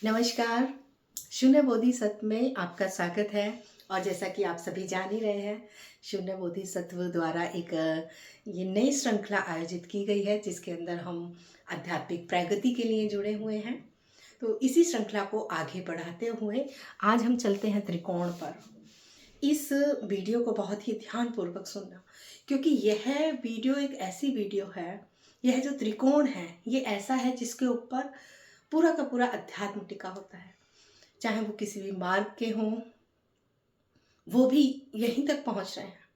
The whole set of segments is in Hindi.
नमस्कार। शून्य बोधिसत्व में आपका स्वागत है। और जैसा कि आप सभी जान ही रहे हैं, शून्य बोधिसत्व द्वारा एक ये नई श्रृंखला आयोजित की गई है जिसके अंदर हम आध्यात्मिक प्रगति के लिए जुड़े हुए हैं। तो इसी श्रृंखला को आगे बढ़ाते हुए आज हम चलते हैं त्रिकोण पर। इस वीडियो को बहुत ही ध्यानपूर्वक सुनना, क्योंकि यह वीडियो एक ऐसी वीडियो है, यह जो त्रिकोण है ये ऐसा है जिसके ऊपर पूरा का पूरा अध्यात्म टिका होता है। चाहे वो किसी भी मार्ग के हों, वो भी यहीं तक पहुंच रहे हैं।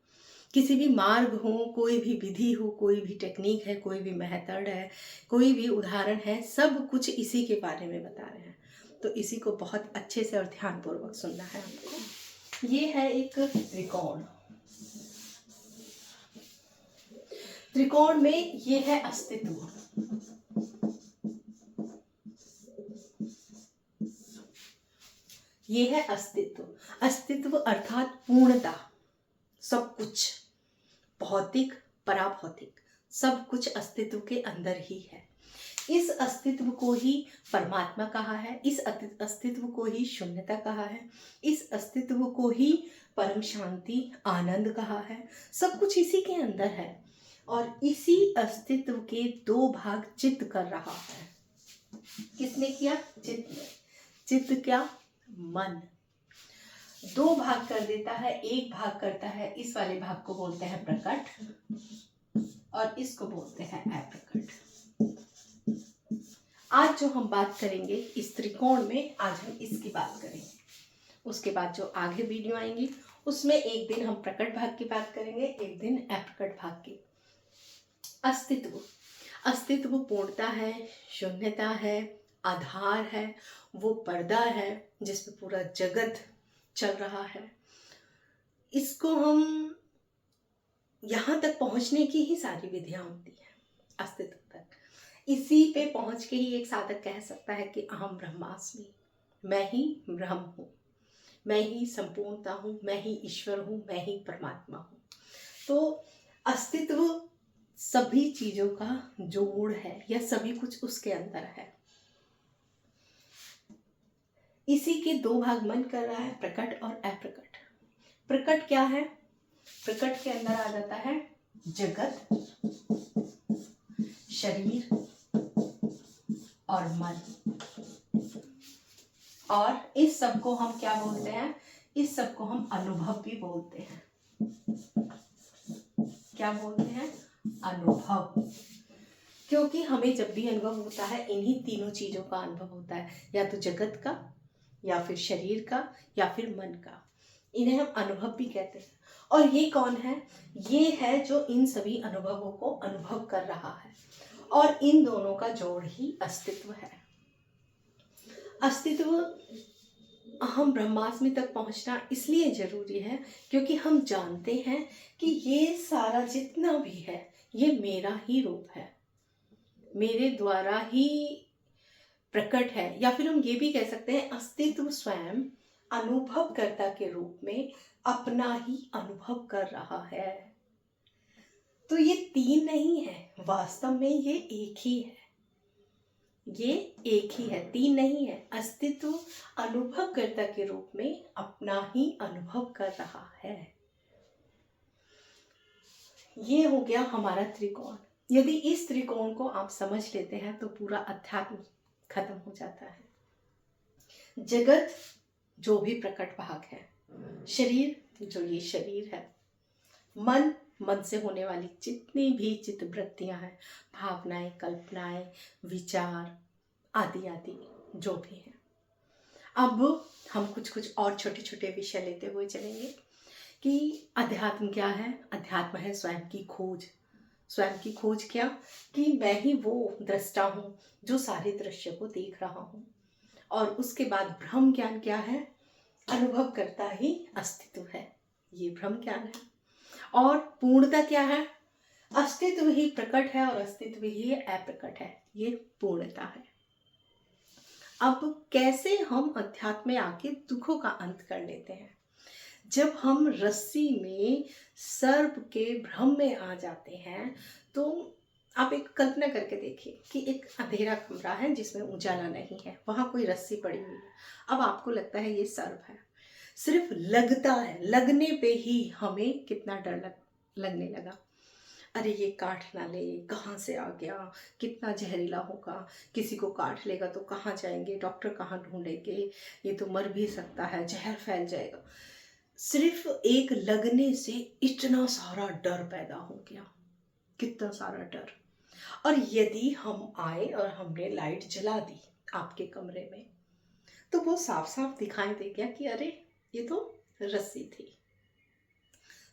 किसी भी मार्ग हो, कोई भी विधि हो, कोई भी टेक्निक है, कोई भी मेथड है, कोई भी उदाहरण है, सब कुछ इसी के बारे में बता रहे हैं। तो इसी को बहुत अच्छे से और ध्यानपूर्वक सुनना है हमको। ये है एक त्रिकोण। त्रिकोण में ये है अस्तित्व। ये है अस्तित्व। अस्तित्व अर्थात पूर्णता। सब कुछ भौतिक पराभौतिक सब कुछ अस्तित्व के अंदर ही है। इस अस्तित्व को ही परमात्मा कहा है, इस अस्तित्व को ही शून्यता कहा है, इस अस्तित्व को ही परम शांति आनंद कहा है। सब कुछ इसी के अंदर है और इसी अस्तित्व के दो भाग चित्त कर रहा है। किसने किया? चित्त ने। चित्त क्या? मन। दो भाग कर देता है, एक भाग करता है, इस वाले भाग को बोलते हैं प्रकट और इसको बोलते हैं अप्रकट। आज जो हम बात करेंगे इस त्रिकोण में, आज हम इसकी बात करेंगे। उसके बाद जो आगे वीडियो आएंगी उसमें एक दिन हम प्रकट भाग की बात करेंगे, एक दिन अप्रकट भाग की। अस्तित्व। अस्तित्व पूर्णता है, शून्यता है, आधार है, वो पर्दा है जिसपे पूरा जगत चल रहा है। इसको हम यहाँ तक पहुँचने की ही सारी विधियाँ होती हैं, अस्तित्व तक। इसी पे पहुँच के ही एक साधक कह सकता है कि अहम ब्रह्मास्मि, मैं ही ब्रह्म हूँ, मैं ही संपूर्णता हूँ, मैं ही ईश्वर हूँ, मैं ही परमात्मा हूँ। तो अस्तित्व सभी चीज़ों का जोड़ है, या सभी कुछ उसके अंदर है। इसी के दो भाग मन कर रहा है, प्रकट और अप्रकट। प्रकट क्या है? प्रकट के अंदर आ जाता है जगत, शरीर और मन। और इस सब को हम क्या बोलते हैं? इस सब को हम अनुभव भी बोलते हैं। क्या बोलते हैं? अनुभव। क्योंकि हमें जब भी अनुभव होता है इन्हीं तीनों चीजों का अनुभव होता है, या तो जगत का, या फिर शरीर का, या फिर मन का। इन्हें हम अनुभव भी कहते हैं। और ये कौन है? ये है जो इन सभी अनुभवों को अनुभव कर रहा है, और इन दोनों का जोड़ ही अस्तित्व है। अस्तित्व अहम ब्रह्मास्मि तक पहुंचना इसलिए जरूरी है क्योंकि हम जानते हैं कि ये सारा जितना भी है ये मेरा ही रूप है, मेरे द्वारा ही प्रकट है। या फिर हम ये भी कह सकते हैं अस्तित्व स्वयं अनुभवकर्ता के रूप में अपना ही अनुभव कर रहा है। तो ये तीन नहीं है, वास्तव में ये एक ही है। ये एक ही है, तीन नहीं है। अस्तित्व अनुभवकर्ता के रूप में अपना ही अनुभव कर रहा है। ये हो गया हमारा त्रिकोण। यदि इस त्रिकोण को आप समझ लेते हैं तो पूरा अध्यात्म खत्म हो जाता है। जगत जो भी प्रकट भाग है, शरीर जो ये शरीर है, मन मन से होने वाली जितनी भी चित्त वृत्तियां हैं, भावनाएं, कल्पनाएं, विचार आदि आदि जो भी है। अब हम कुछ और छोटे छोटे विषय लेते हुए चलेंगे कि अध्यात्म क्या है। अध्यात्म है स्वयं की खोज। स्वयं की खोज क्या? कि मैं ही वो दृष्टा हूँ जो सारे दृश्य को देख रहा हूँ। और उसके बाद ब्रह्म ज्ञान क्या है? अनुभव करता ही अस्तित्व है, ये ब्रह्म ज्ञान है। और पूर्णता क्या है? अस्तित्व ही प्रकट है और अस्तित्व ही अप्रकट है, ये पूर्णता है। अब कैसे हम अध्यात्म में आके दुखों का अंत कर लेते हैं? जब हम रस्सी में सर्प के भ्रम में आ जाते हैं तो आप एक कल्पना करके देखिए कि एक अंधेरा कमरा है जिसमें उजाला नहीं है, वहां कोई रस्सी पड़ी हुई है। अब आपको लगता है ये सर्प है, सिर्फ लगता है, लगने पे ही हमें कितना डर लगने लगा। अरे ये काट ना ले, कहाँ से आ गया, कितना जहरीला होगा, किसी को काट लेगा तो कहाँ जाएंगे, डॉक्टर कहाँ ढूंढेंगे, ये तो मर भी सकता है, जहर फैल जाएगा। सिर्फ एक लगने से इतना सारा डर पैदा हो गया, कितना सारा डर। और यदि हम आए और हमने लाइट जला दी आपके कमरे में, तो वो साफ साफ दिखाई दे गया कि अरे ये तो रस्सी थी।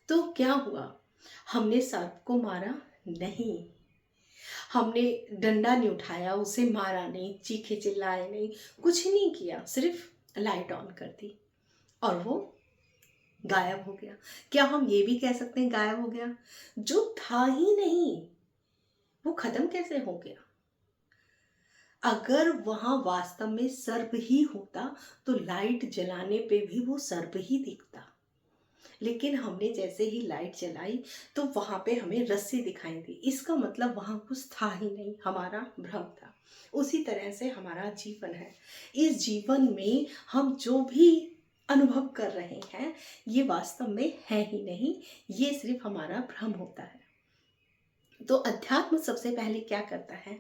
तो क्या हुआ, हमने सर्प को मारा नहीं, हमने डंडा नहीं उठाया, उसे मारा नहीं, चीखे चिल्लाए नहीं, कुछ नहीं किया, सिर्फ लाइट ऑन कर दी और वो गायब हो गया। क्या हम ये भी कह सकते हैं गायब हो गया? जो था ही नहीं वो खत्म कैसे हो गया? अगर वहां वास्तव में सर्प ही होता तो लाइट जलाने पे भी वो सर्प ही दिखता, लेकिन हमने जैसे ही लाइट जलाई तो वहां पे हमें रस्सी दिखाई दी। इसका मतलब वहां कुछ था ही नहीं, हमारा भ्रम था। उसी तरह से हमारा जीवन है। इस जीवन में हम जो भी अनुभव कर रहे हैं ये वास्तव में है ही नहीं, ये सिर्फ हमारा भ्रम होता है। तो अध्यात्म सबसे पहले क्या करता है,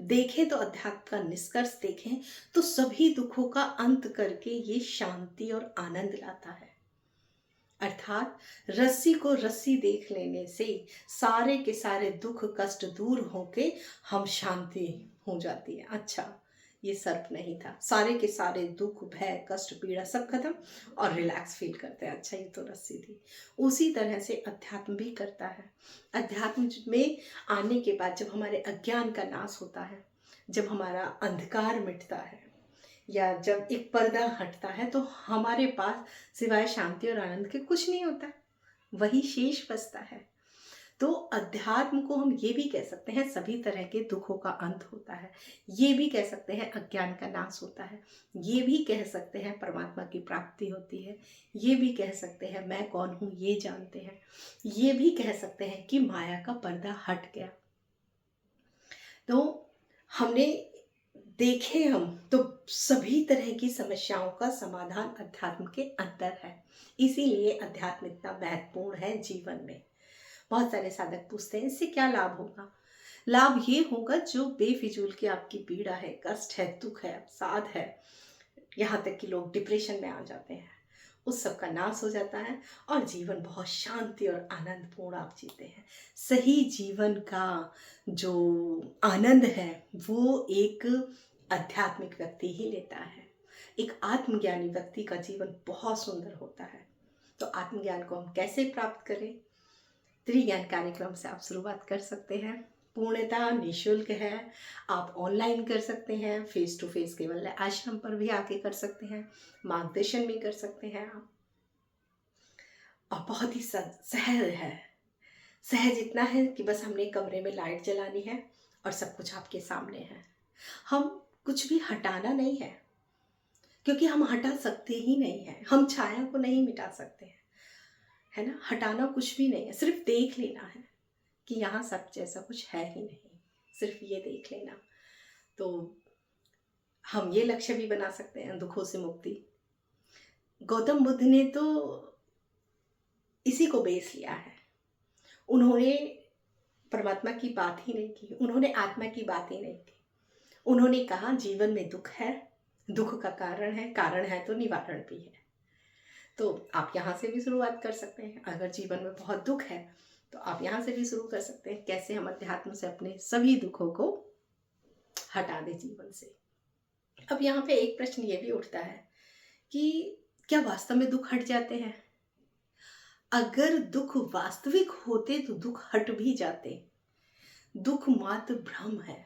देखें तो अध्यात्म का निष्कर्ष देखें तो सभी दुखों का अंत करके ये शांति और आनंद लाता है। अर्थात रस्सी को रस्सी देख लेने से सारे के सारे दुख कष्ट दूर होके हम शांति हो जाती है। अच्छा ये सर्प नहीं था, सारे के सारे दुख भय कष्ट पीड़ा सब खत्म और रिलैक्स फील करते हैं, अच्छा ये तो रस्सी थी। उसी तरह से अध्यात्म भी करता है। अध्यात्म में आने के बाद जब हमारे अज्ञान का नाश होता है, जब हमारा अंधकार मिटता है, या जब एक पर्दा हटता है, तो हमारे पास सिवाय शांति और आनंद के कुछ नहीं होता, वही शेष बचता है। तो अध्यात्म को हम ये भी कह सकते हैं सभी तरह के दुखों का अंत होता है, ये भी कह सकते हैं अज्ञान का नाश होता है, ये भी कह सकते हैं परमात्मा की प्राप्ति होती है, ये भी कह सकते हैं मैं कौन हूँ ये जानते हैं, ये भी कह सकते हैं कि माया का पर्दा हट गया। तो हमने देखे हम तो सभी तरह की समस्याओं का समाधान अध्यात्म के अंदर है। इसीलिए अध्यात्म इतना महत्वपूर्ण है जीवन में। बहुत सारे साधक पूछते हैं इससे क्या लाभ होगा? लाभ ये होगा जो बेफिजूल की आपकी पीड़ा है, कष्ट है, दुख है, अवसाद है, यहाँ तक कि लोग डिप्रेशन में आ जाते हैं, उस सब का नाश हो जाता है और जीवन बहुत शांति और आनंदपूर्ण आप जीते हैं। सही जीवन का जो आनंद है वो एक आध्यात्मिक व्यक्ति ही लेता है। एक आत्मज्ञानी व्यक्ति का जीवन बहुत सुंदर होता है। तो आत्मज्ञान को हम कैसे प्राप्त करें? त्रिज्ञान कार्यक्रम से आप शुरुआत कर सकते हैं। पूर्णतः निःशुल्क है, आप ऑनलाइन कर सकते हैं, फेस टू फेस केवल आश्रम पर भी आके कर सकते हैं, मार्गदर्शन भी कर सकते हैं आप। और बहुत ही सहज है, सहज इतना है कि बस हमने कमरे में लाइट जलानी है और सब कुछ आपके सामने है। हम कुछ भी हटाना नहीं है, क्योंकि हम हटा सकते ही नहीं है, हम छाया को नहीं मिटा सकते हैं, है ना। हटाना कुछ भी नहीं है, सिर्फ देख लेना है कि यहाँ सब जैसा कुछ है ही नहीं, सिर्फ ये देख लेना। तो हम ये लक्ष्य भी बना सकते हैं, दुखों से मुक्ति। गौतम बुद्ध ने तो इसी को बेस लिया है। उन्होंने परमात्मा की बात ही नहीं की, उन्होंने आत्मा की बात ही नहीं की। उन्होंने कहा जीवन में दुख है, दुख का कारण है तो निवारण भी है। तो आप यहाँ से भी शुरुआत कर सकते हैं। अगर जीवन में बहुत दुख है तो आप यहाँ से भी शुरू कर सकते हैं, कैसे हम अध्यात्म से अपने सभी दुखों को हटा दें जीवन से। अब यहाँ पे एक प्रश्न ये भी उठता है कि क्या वास्तव में दुख हट जाते हैं? अगर दुख वास्तविक होते तो दुख हट भी जाते। दुख मात्र भ्रम है।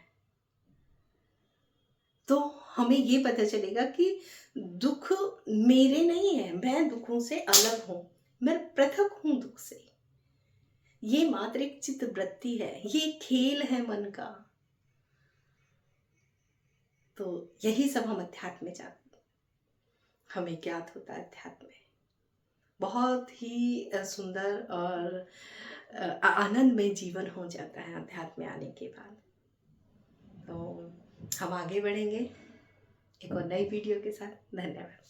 तो हमें ये पता चलेगा कि दुख मेरे नहीं है, मैं दुखों से अलग हूं, मैं पृथक हूं दुख से। ये मात्र एक चित्त वृत्ति है, ये खेल है मन का। तो यही सब हम अध्यात्म में जाते, हमें ज्ञात होता है अध्यात्म में। बहुत ही सुंदर और आनंदमय जीवन हो जाता है अध्यात्म में आने के बाद। तो हम आगे बढ़ेंगे एक और नई वीडियो के साथ। धन्यवाद।